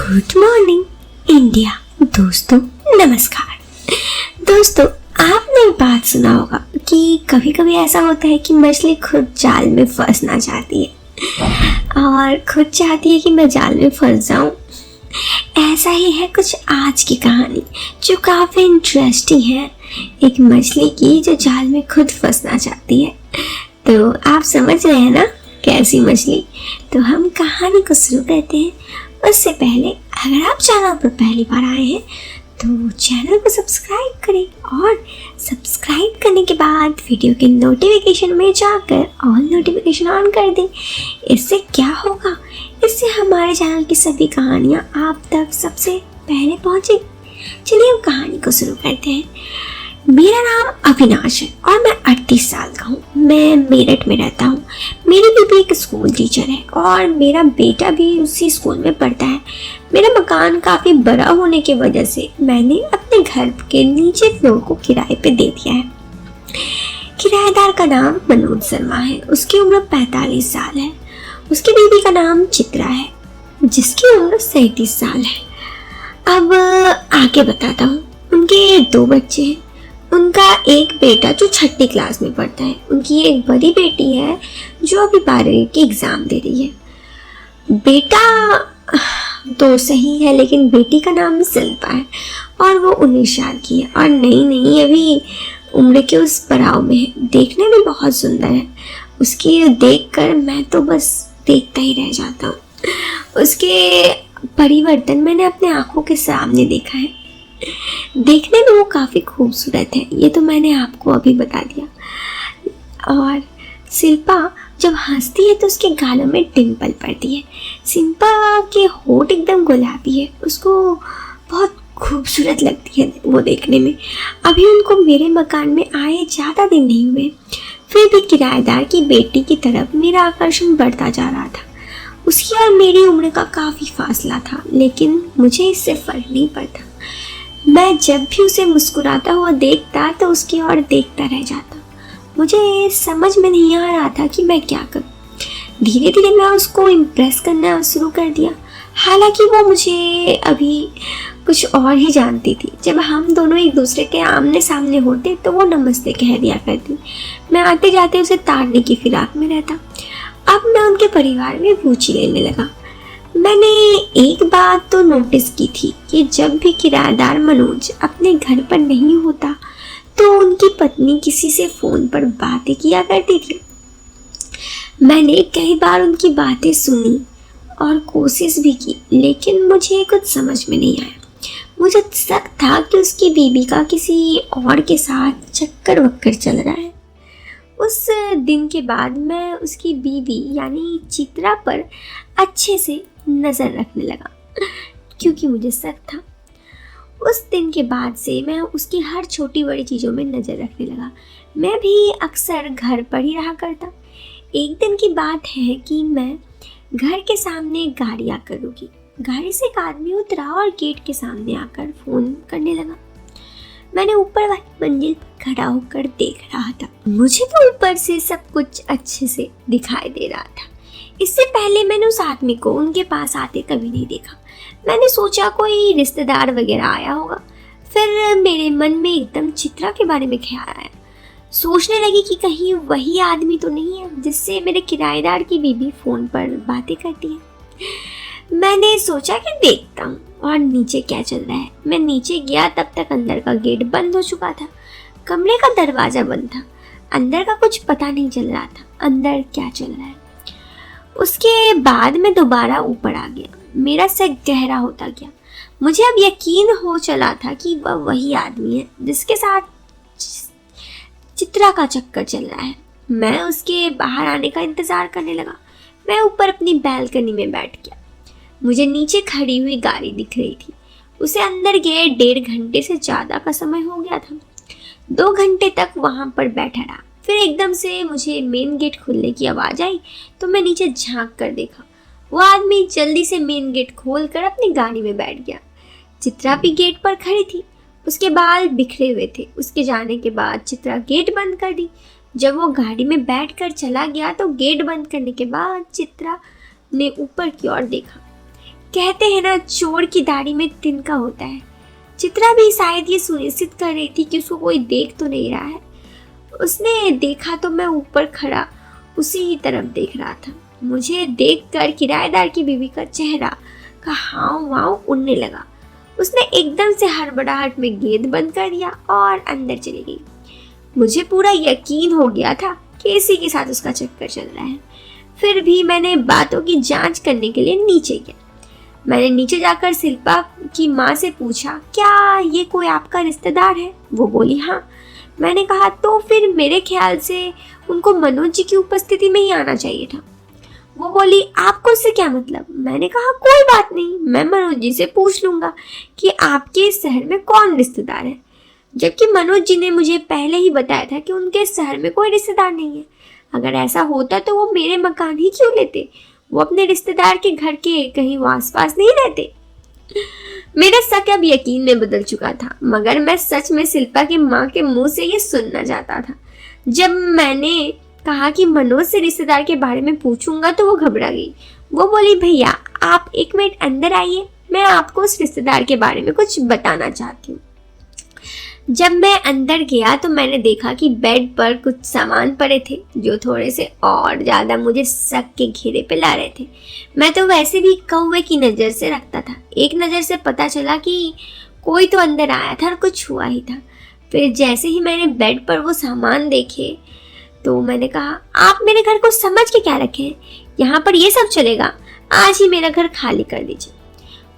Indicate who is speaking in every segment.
Speaker 1: Good morning India. दोस्तों नमस्कार। दोस्तों आपने एक बात सुना होगा कि कभी कभी ऐसा होता है कि मछली खुद जाल में फंसना चाहती है और खुद चाहती है कि मैं जाल में फंस जाऊं। ऐसा ही है कुछ आज की कहानी जो काफ़ी इंटरेस्टिंग है, एक मछली की जो जाल में खुद फंसना चाहती है। तो आप समझ रहे हैं ना कैसी मछली। तो हम कहानी को शुरू करते हैं। उससे पहले अगर आप चैनल पर पहली बार आए हैं तो चैनल को सब्सक्राइब करें और सब्सक्राइब करने के बाद वीडियो के नोटिफिकेशन में जाकर ऑल नोटिफिकेशन ऑन कर दें। इससे क्या होगा, इससे हमारे चैनल की सभी कहानियाँ आप तक सबसे पहले पहुँचेंगी। चलिए हम कहानी को शुरू करते हैं। मेरा नाम अविनाश है और मैं 38 साल का हूँ। मैं मेरठ में रहता हूँ। मेरी बीबी एक स्कूल टीचर है और मेरा बेटा भी उसी स्कूल में पढ़ता है। मेरा मकान काफ़ी बड़ा होने की वजह से मैंने अपने घर के नीचे फ्लोर को किराए पे दे दिया है। किराएदार का नाम मनोज शर्मा है। उसकी उम्र 45 साल है। उसकी बीबी का नाम चित्रा है जिसकी उम्र 37 साल है। अब आगे बताता हूँ। उनके 2 बच्चे हैं। उनका एक बेटा जो 6ठी क्लास में पढ़ता है। उनकी एक बड़ी बेटी है जो अभी 12वीं की एग्ज़ाम दे रही है। बेटा तो सही है लेकिन बेटी का नाम शिल्पा है और वो 19 साल की है और नई अभी उम्र के उस पड़ाव में है। देखने में बहुत सुंदर है। उसकी देखकर मैं तो बस देखता ही रह जाता हूँ। उसके परिवर्तन मैंने अपने आँखों के सामने देखा है। देखने में वो काफ़ी खूबसूरत है, ये तो मैंने आपको अभी बता दिया। और शिल्पा जब हंसती है तो उसके गालों में डिम्पल पड़ती है। शिल्पा के होंठ एकदम गुलाबी है। उसको बहुत खूबसूरत लगती है वो देखने में। अभी उनको मेरे मकान में आए ज़्यादा दिन नहीं हुए, फिर भी किराएदार की बेटी की तरफ मेरा आकर्षण बढ़ता जा रहा था। उसकी और मेरी उम्र का काफ़ी फासला था लेकिन मुझे इससे फ़र्क नहीं पड़ता। मैं जब भी उसे मुस्कुराता हुआ देखता तो उसकी ओर देखता रह जाता। मुझे समझ में नहीं आ रहा था कि मैं क्या करूं। धीरे धीरे मैं उसको इम्प्रेस करना शुरू कर दिया। हालांकि वो मुझे अभी कुछ और ही जानती थी। जब हम दोनों एक दूसरे के आमने सामने होते तो वो नमस्ते कह दिया करती। मैं आते जाते उसे ताड़ने की फिराक में रहता। अब मैं उनके परिवार में रुचि लेने लगा। मैंने एक बात तो नोटिस की थी कि जब भी किराएदार मनोज अपने घर पर नहीं होता तो उनकी पत्नी किसी से फ़ोन पर बातें किया करती थी। मैंने कई बार उनकी बातें सुनी और कोशिश भी की लेकिन मुझे कुछ समझ में नहीं आया। मुझे शक था कि उसकी बीबी का किसी और के साथ चक्कर वक्कर चल रहा है। उस दिन के बाद मैं उसकी बीबी यानी चित्रा पर अच्छे से नज़र रखने लगा क्योंकि मुझे शक था। उस दिन के बाद से मैं उसकी हर छोटी बड़ी चीज़ों में नज़र रखने लगा। मैं भी अक्सर घर पर ही रहा करता। एक दिन की बात है कि मैं घर के सामने गाड़ी आकर रुकी। गाड़ी से एक आदमी उतरा और गेट के सामने आकर फ़ोन करने लगा। मैंने ऊपर वाली मंजिल पर खड़ा होकर देख रहा था। मुझे तो ऊपर से सब कुछ अच्छे से दिखाई दे रहा था। इससे पहले मैंने उस आदमी को उनके पास आते कभी नहीं देखा। मैंने सोचा कोई रिश्तेदार वगैरह आया होगा। फिर मेरे मन में एकदम चित्रा के बारे में ख्याल आया। सोचने लगी कि कहीं वही आदमी तो नहीं है जिससे मेरे किराएदार की बीबी फ़ोन पर बातें करती है। मैंने सोचा कि देखता हूँ और नीचे क्या चल रहा है। मैं नीचे गया तब तक अंदर का गेट बंद हो चुका था। कमरे का दरवाज़ा बंद था। अंदर का कुछ पता नहीं चल रहा था अंदर क्या चल रहा है। उसके बाद मैं दोबारा ऊपर आ गया। मेरा सर गहरा होता गया। मुझे अब यकीन हो चला था कि वह वही आदमी है जिसके साथ चित्रा का चक्कर चल रहा है। मैं उसके बाहर आने का इंतज़ार करने लगा। मैं ऊपर अपनी बैल्कनी में बैठ गया। मुझे नीचे खड़ी हुई गाड़ी दिख रही थी। उसे अंदर गए 1.5 घंटे से ज़्यादा का समय हो गया था। 2 घंटे तक वहाँ पर बैठा रहा। फिर एकदम से मुझे मेन गेट खुलने की आवाज़ आई तो मैं नीचे झांक कर देखा। वो आदमी जल्दी से मेन गेट खोल कर अपनी गाड़ी में बैठ गया। चित्रा भी गेट पर खड़ी थी। उसके बाल बिखरे हुए थे। उसके जाने के बाद चित्रा गेट बंद कर दी। जब वो गाड़ी में बैठ कर चला गया तो गेट बंद करने के बाद चित्रा ने ऊपर की ओर देखा। कहते हैं ना, चोर की दाढ़ी में तिनका होता है। चित्रा भी शायद ये सुनिश्चित कर रही थी कि उसको कोई देख तो नहीं रहा है। उसने देखा तो मैं ऊपर खड़ा उसी ही तरफ देख रहा था। मुझे देखकर किराएदार की बीवी का चेहरा का हाव भाव उड़ने लगा। उसने एकदम से हड़बड़ाहट में गेट बंद कर दिया और अंदर चली गई। मुझे पूरा यकीन हो गया था कि इसी के साथ उसका चक्कर चल रहा है। फिर भी मैंने बातों की जांच करने के लिए नीचे गया। मैंने नीचे जाकर शिल्पा की माँ से पूछा, क्या ये कोई आपका रिश्तेदार है? वो बोली हाँ। मैंने कहा तो फिर मेरे ख्याल से उनको मनोज जी की उपस्थिति में ही आना चाहिए था। वो बोली आपको इससे क्या मतलब? मैंने कहा कोई बात नहीं, मैं मनोज जी से पूछ लूंगा कि आपके इस शहर में कौन रिश्तेदार है, जबकि मनोज जी ने मुझे पहले ही बताया था कि उनके शहर में कोई रिश्तेदार नहीं है। अगर ऐसा होता तो वो मेरे मकान ही क्यों लेते? वो अपने रिश्तेदार के घर के कहीं वो आसपास नहीं रहते। मेरा शक अब यकीन में बदल चुका था, मगर मैं सच में शिल्पा की माँ के मुंह से ये सुनना चाहता था। जब मैंने कहा कि मनोज से रिश्तेदार के बारे में पूछूंगा तो वो घबरा गई। वो बोली भैया आप 1 मिनट अंदर आइए, मैं आपको उस रिश्तेदार के बारे में कुछ बताना चाहती हूँ। जब मैं अंदर गया तो मैंने देखा कि बेड पर कुछ सामान पड़े थे जो थोड़े से और ज़्यादा मुझे शक के घेरे पे ला रहे थे। मैं तो वैसे भी कौवे की नज़र से रखता था। एक नज़र से पता चला कि कोई तो अंदर आया था और कुछ हुआ ही था। फिर जैसे ही मैंने बेड पर वो सामान देखे तो मैंने कहा आप मेरे घर को समझ के क्या रखे हैं? यहाँ पर ये सब चलेगा, आज ही मेरा घर खाली कर दीजिए।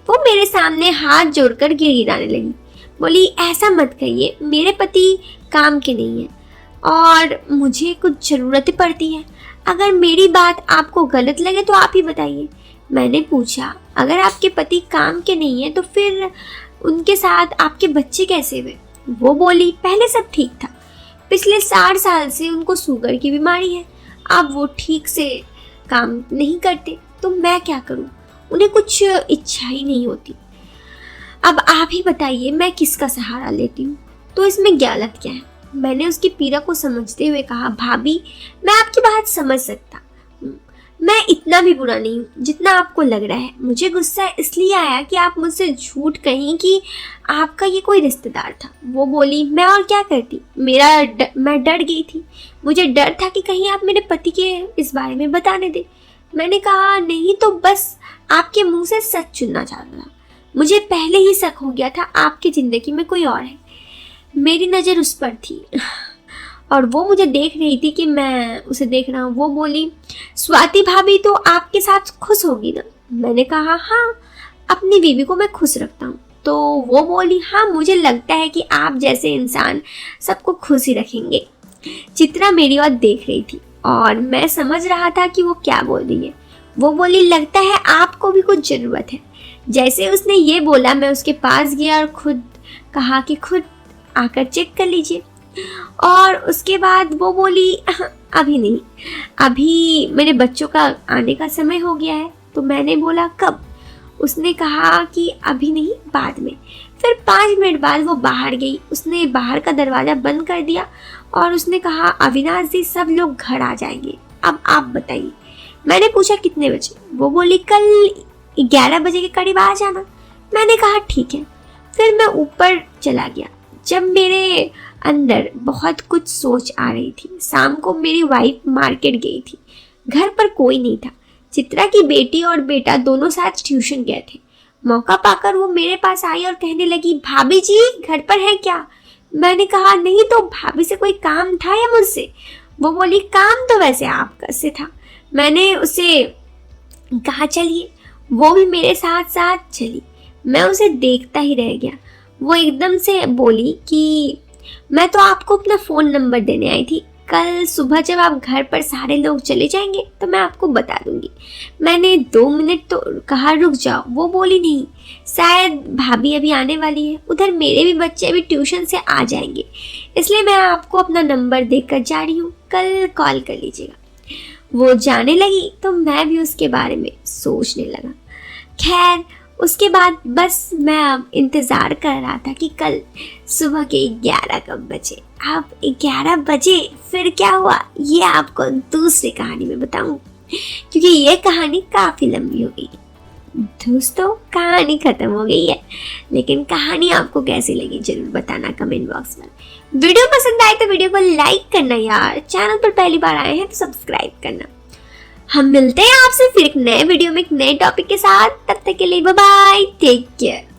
Speaker 1: वो मेरे सामने हाथ जोड़कर गिड़गिड़ाने लगी। बोली ऐसा मत कहिए, मेरे पति काम के नहीं है और मुझे कुछ ज़रूरतें पड़ती हैं। अगर मेरी बात आपको गलत लगे तो आप ही बताइए। मैंने पूछा अगर आपके पति काम के नहीं है तो फिर उनके साथ आपके बच्चे कैसे हुए? वो बोली पहले सब ठीक था, पिछले 60 साल से उनको शुगर की बीमारी है। अब वो ठीक से काम नहीं करते तो मैं क्या करूं? उन्हें कुछ इच्छा ही नहीं होती। अब आप ही बताइए मैं किसका सहारा लेती हूँ? तो इसमें गलत क्या है? मैंने उसकी पीड़ा को समझते हुए कहा भाभी मैं आपकी बात समझ सकता हूँ, मैं इतना भी बुरा नहीं हूँ जितना आपको लग रहा है। मुझे गुस्सा इसलिए आया कि आप मुझसे झूठ कहीं कि आपका ये कोई रिश्तेदार था। वो बोली मैं और क्या करती, मैं डर गई थी। मुझे डर था कि कहीं आप मेरे पति के इस बारे में बताने दे। मैंने कहा नहीं तो बस आपके मुंह से सच सुनना चाहता था। मुझे पहले ही शक हो गया था आपकी जिंदगी में कोई और है। मेरी नज़र उस पर थी और वो मुझे देख रही थी कि मैं उसे देख रहा हूँ। वो बोली स्वाति भाभी तो आपके साथ खुश होगी ना? मैंने कहा हाँ, अपनी बीवी को मैं खुश रखता हूँ। तो वो बोली हाँ, मुझे लगता है कि आप जैसे इंसान सबको खुश ही रखेंगे। चित्रा मेरी ओर देख रही थी और मैं समझ रहा था कि वो क्या बोल रही है। वो बोली लगता है आपको भी कुछ ज़रूरत है। जैसे उसने ये बोला मैं उसके पास गया और खुद कहा कि खुद आकर चेक कर लीजिए। और उसके बाद वो बोली अभी नहीं, अभी मेरे बच्चों का आने का समय हो गया है। तो मैंने बोला कब? उसने कहा कि अभी नहीं, बाद में। फिर 5 मिनट बाद वो बाहर गई। उसने बाहर का दरवाज़ा बंद कर दिया और उसने कहा अविनाश जी सब लोग घर आ जाएंगे, अब आप बताइए। मैंने पूछा कितने बजे? वो बोली कल 11 बजे के करीब आ जाना। मैंने कहा ठीक है। फिर मैं ऊपर चला गया। जब मेरे अंदर बहुत कुछ सोच आ रही थी। शाम को मेरी वाइफ मार्केट गई थी, घर पर कोई नहीं था। चित्रा की बेटी और बेटा दोनों साथ ट्यूशन गए थे। मौका पाकर वो मेरे पास आई और कहने लगी भाभी जी घर पर है क्या? मैंने कहा नहीं, तो भाभी से कोई काम था या मुझसे? वो बोली काम तो वैसे आपका से था। मैंने उसे कहा चलिए, वो भी मेरे साथ साथ चली। मैं उसे देखता ही रह गया। वो एकदम से बोली कि मैं तो आपको अपना फ़ोन नंबर देने आई थी, कल सुबह जब आप घर पर सारे लोग चले जाएंगे तो मैं आपको बता दूंगी। मैंने 2 मिनट तो कहा रुक जाओ। वो बोली नहीं, शायद भाभी अभी आने वाली है, उधर मेरे भी बच्चे अभी ट्यूशन से आ जाएंगे, इसलिए मैं आपको अपना नंबर देकर जा रही हूँ, कल कॉल कर लीजिएगा। वो जाने लगी तो मैं भी उसके बारे में सोचने लगा। खैर उसके बाद बस मैं अब इंतज़ार कर रहा था कि कल सुबह के 11 कब बजे। अब 11 बजे फिर क्या हुआ ये आपको दूसरी कहानी में बताऊं, क्योंकि ये कहानी काफ़ी लंबी हो गई। दोस्तों कहानी खत्म हो गई है, लेकिन कहानी आपको कैसी लगी जरूर बताना कमेंट बॉक्स में। वीडियो पसंद आए तो वीडियो को लाइक करना यार, चैनल पर पहली बार आए हैं तो सब्सक्राइब करना। हम मिलते हैं आपसे फिर एक नए वीडियो में एक नए टॉपिक के साथ, तब तक के लिए बाय बाय, टेक केयर।